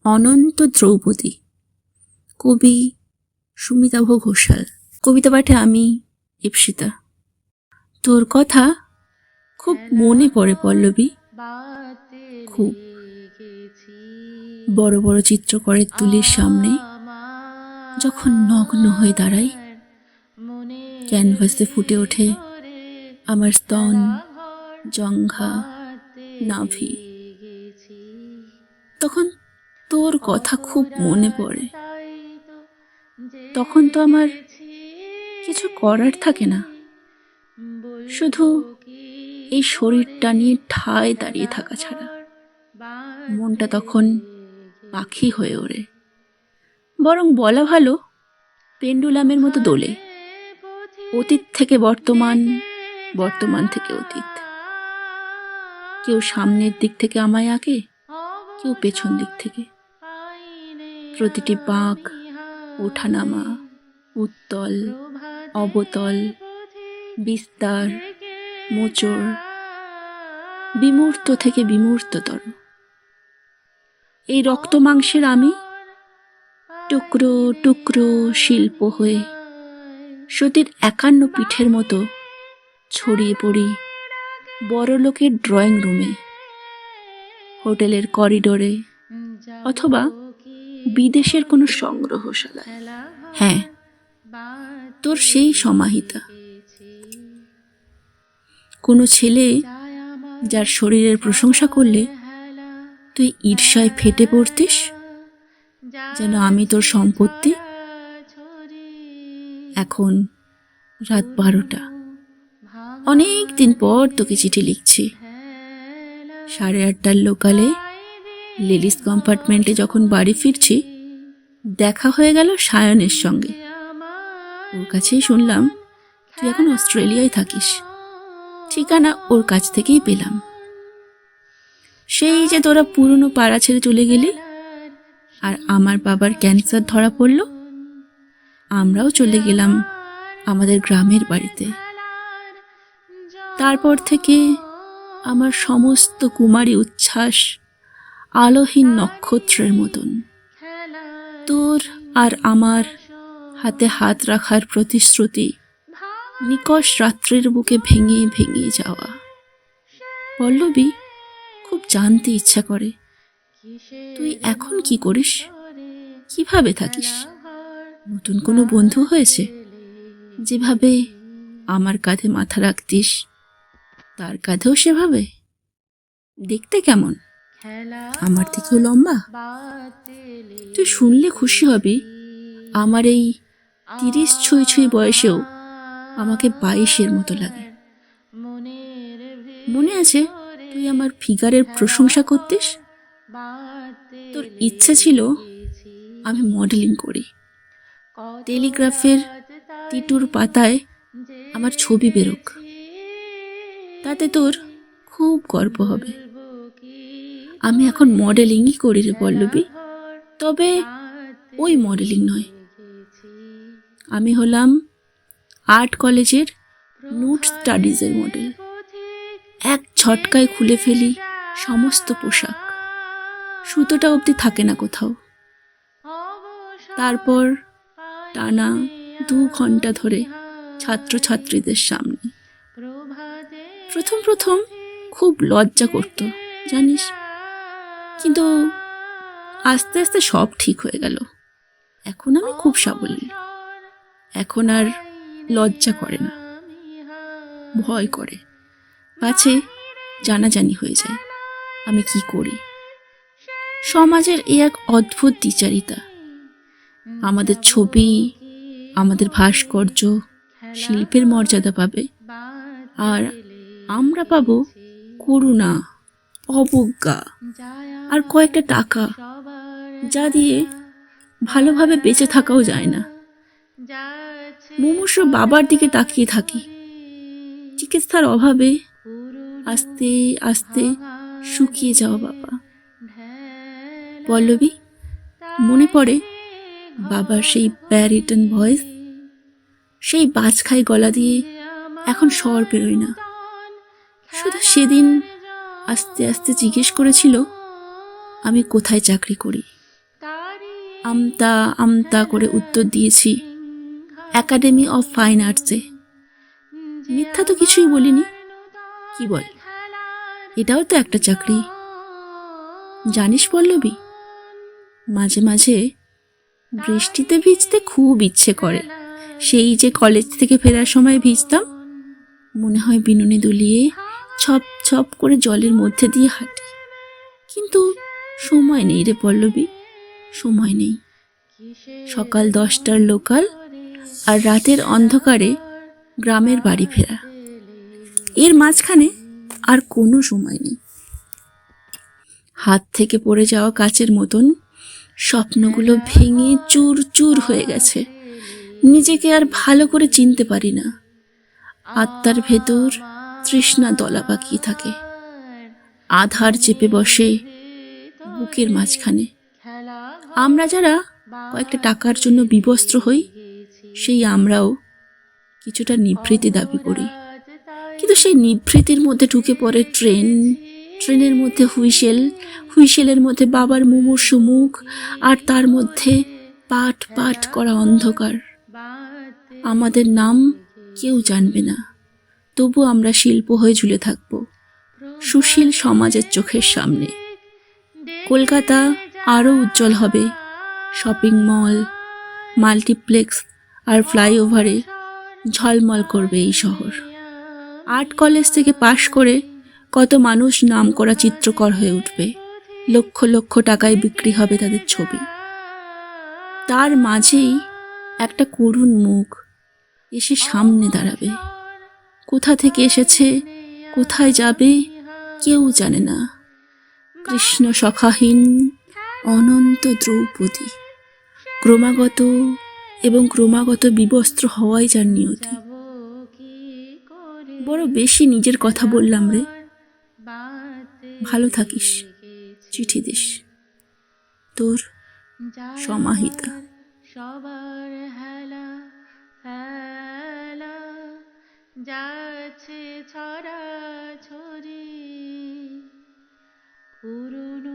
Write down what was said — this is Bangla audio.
অনন্ত দ্রৌপদী, কবি সুমিতাভ ঘোষাল। কবিতা পাঠে আমি ইপ্সিতা। তোর কথা খুব মনে পড়ে পল্লবী, খুব। বড় বড় চিত্রকরের তুলির সামনে যখন নগ্ন হয়ে দাঁড়াই, ক্যানভাসে ফুটে ওঠে আমার স্তন, জঙ্ঘা, নাভি। তখন তোর কথা খুব মনে পড়ে। তখন তো আমার কিছু করার থাকে না, শুধু এই শরীরটা নিয়ে ঠায় দাঁড়িয়ে থাকা ছাড়া। মনটা তখন পাখি হয়ে ওড়ে, বরং বলা ভালো পেন্ডুলামের মতো দোলে। অতীত থেকে বর্তমান, বর্তমান থেকে অতীত। কেউ সামনের দিক থেকে আমায় আঁকে, কেউ পেছন দিক থেকে। প্রতিটি বাঁক, ওঠানামা, উত্তল, অবতল, বিস্তার, মোচড়, বিমূর্ত থেকে বিমূর্ততর। এই রক্ত মাংসের আমি টুকরো টুকরো শিল্প হয়ে সতীর 51 পিঠের মতো ছড়িয়ে পড়ি বড়লোকের ড্রয়িং রুমে, হোটেলের করিডোরে, অথবা বিদেশের কোনো সংগ্রহশালায়। হ্যাঁ, তোর সেই সমাহিতা। কোনো ছেলে যার শরীরের প্রশংসা করলে তুই ঈর্ষায় ফেটে পড়তিস, যেন আমি তোর সম্পত্তি। এখন রাত 12টা, অনেক দিন পর তোকে চিঠি লিখছি। 8:30টার লোকালে লেডিস কম্পার্টমেন্টে যখন বাড়ি ফিরছি, দেখা হয়ে গেল সায়নের সঙ্গে। ওর কাছেই শুনলাম তুই এখন অস্ট্রেলিয়ায় থাকিস। ঠিকানা ওর কাছ থেকেই পেলাম। সেই যে তোরা পুরনো পাড়া ছেড়ে চলে গেলি, আর আমার বাবার ক্যান্সার ধরা পড়ল, আমরাও চলে গেলাম আমাদের গ্রামের বাড়িতে। তারপর থেকে আমার সমস্ত কুমারী উচ্ছ্বাস আলোহীন নক্ষত্রের মতন। তোর আর আমার হাতে হাত রাখার প্রতিশ্রুতি নিকষ রাত্রের বুকে ভেঙে ভেঙে যাওয়া। পল্লবী, খুব জানতে ইচ্ছা করে তুই এখন কি করিস, কিভাবে থাকিস? নতুন কোনো বন্ধু হয়েছে? যেভাবে আমার কাঁধে মাথা রাখতিস, তার কাঁধেও সেভাবে? দেখতে কেমন? আমার থেকেও লম্বা? তুই শুনলে খুশি হবি, আমার এই 30 ছুঁই ছুঁই বয়সেও আমাকে 22-এর মতো লাগে। মনে আছে তুই আমার ফিগারের প্রশংসা করতিস? তোর ইচ্ছে ছিল আমি মডেলিং করি, টেলিগ্রাফের টিটুর পাতায় আমার ছবি বেরোক, তাতে তোর খুব গর্ব হবে। আমি এখন মডেলিংই করি রে পল্লবী, তবে ওই মডেলিং নয়। আমি হলাম আর্ট কলেজের নুট স্টাডিজের মডেল। এক ঝটকায় খুলে ফেলি সমস্ত পোশাক, সুতোটা অবধি থাকে না কোথাও। তারপর টানা 2 ঘন্টা ধরে ছাত্রছাত্রীদের সামনে। প্রথম প্রথম খুব লজ্জা করত জানিস, কিন্তু আস্তে আস্তে সব ঠিক হয়ে গেল। এখন আমি খুব সাবলীল। এখন আর লজ্জা করে না, ভয় করে, পাছে জানাজানি হয়ে যায় আমি কি করি। সমাজের এ এক অদ্ভুত দ্বিচারিতা। আমাদের ছবি, আমাদের ভাস্কর্য শিল্পের মর্যাদা পাবে, আর আমরা পাবো করুণা, অবজ্ঞা আর কয়েকটা টাকা, যা দিয়ে ভালোভাবে বেঁচে থাকাও যায় না। মুমূর্ষু বাবার দিকে তাকিয়ে থাকি। চিকিৎসার অভাবে আস্তে আস্তে শুকিয়ে যাওয়া বাবা। পল্লবী, মনে পড়ে বাবার সেই ব্যারিটন ভয়েস, সেই বাজখাই গলা দিয়ে এখন স্বর বেরোয় না। শুধু সেদিন আস্তে আস্তে জিজ্ঞেস করেছিল আমি কোথায় চাকরি করি। আমতা আমতা করে উত্তর দিয়েছি একাডেমি অফ ফাইন আর্টসে। মিথ্যা তো কিছুই বলিনি। কি বল, এটাও তো একটা চাকরি। জানিস পল্লবী, মাঝে মাঝে বৃষ্টিতে ভিজতে খুব ইচ্ছে করে। সেই যে কলেজ থেকে ফেরার সময় ভিজতাম, মনে হয় বিনুনি দুলিয়ে ছপ ছপ করে জলের মধ্যে দিয়ে হাঁটি। কিন্তু সময় নেই রে পল্লবী, সময় নেই। সকাল 10টার লোকাল আর রাতের অন্ধকারে গ্রামের বাড়ি ফেরা, এর মাঝখানে আর কোনো সময় নেই। হাত থেকে পড়ে যাওয়া কাচের মতন স্বপ্নগুলো ভেঙে চুর চুর হয়ে গেছে। নিজেকে আর ভালো করে চিনতে পারি না। আত্মার ভেতর তৃষ্ণা দলা পাকিয়ে থাকে, আধার চেপে বসে বুকের মাঝখানে। আমরা যারা কয়েকটা টাকার জন্য বিবস্ত্র হই, সেই আমরাও কিছুটা নিভৃতি দাবি করি। কিন্তু সেই নিভৃতির মধ্যে ঢুকে পড়ে ট্রেন, ট্রেনের মধ্যে হুইসেল, হুইসেলের মধ্যে বাবার মুমূর্ষু মুখ, আর তার মধ্যে পাট পাট করা অন্ধকার। আমাদের নাম কেউ জানবে না, তবু আমরা শিল্প হয়ে ঝুলে থাকব সুশীল সমাজের চোখের সামনে। কলকাতা আরও উজ্জ্বল হবে। শপিং মল, মাল্টিপ্লেক্স আর ফ্লাইওভারে ঝলমল করবে এই শহর। আর্ট কলেজ থেকে পাশ করে কত মানুষ নামকরা চিত্রকর হয়ে উঠবে। লক্ষ লক্ষ টাকায় বিক্রি হবে তাদের ছবি। তার মাঝেই একটা করুণ মুখ এসে সামনে দাঁড়াবে। কোথা থেকে এসেছে, কোথায় যাবে, কেউ জানে না। কৃষ্ণ সখাহীন অনন্ত দ্রৌপদী, ক্রমাগত এবং ক্রমাগত বিবস্ত্র হওয়াই যার নিয়তি। বড় বেশি নিজের কথা বললাম রে। ভালো থাকিস, চিঠি দিস। তোর সমাহিতা। সবার হেলা হেলা যাচ্ছে ছড়া ছড়ি পুরনো